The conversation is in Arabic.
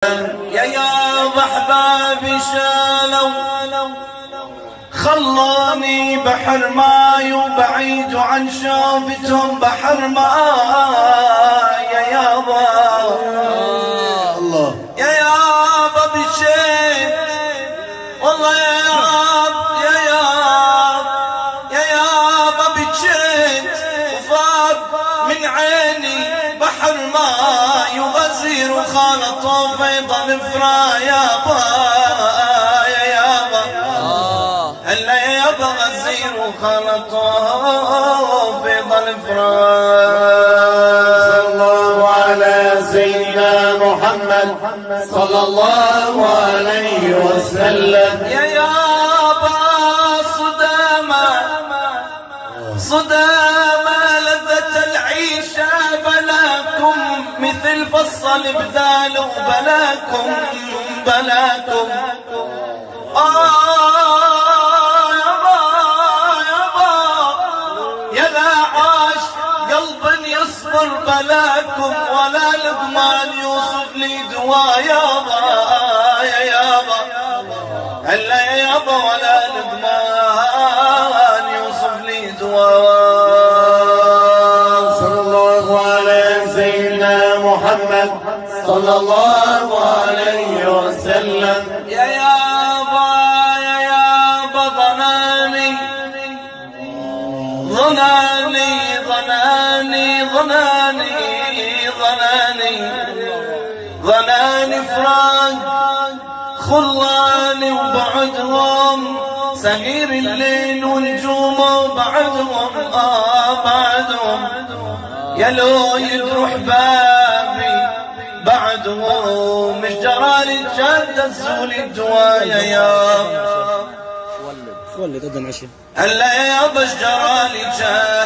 يا احبابي شالوا خلوني بحر ماي وبعيد عن شوفتهم بحر ماي يا يابا الله يا يابا بشيت والله يا يابا بشيت وفاق من عيني بحر ماي وغزير وخالطوا فيض الفرا يابا يا يابا هلا يا يابا غزير وخالطوا فيض الفرا. صلى الله على سيدنا محمد صلى الله عليه وسلم. يا يابا صدامة لذة العيشة بلاكم مثل فصل بذال وبلاكم يابا يا لا عاش قلبا يصبر بلاكم ولا لقمان يوصف لي دوا يابا يا يابا هلا يا يابا ولا لقمان يوصف لي دوا. صلى الله على سيدنا محمد صلى الله عليه وسلم. يا يابا ظناني فراق خلاني وبعدهم سهير الليل ونجومه بعدهم يا لو يدرح بابي بعدهم مش جرالي جد تزول الدوايا يا ولد قدم عشاء هلا يا بش جرالي جد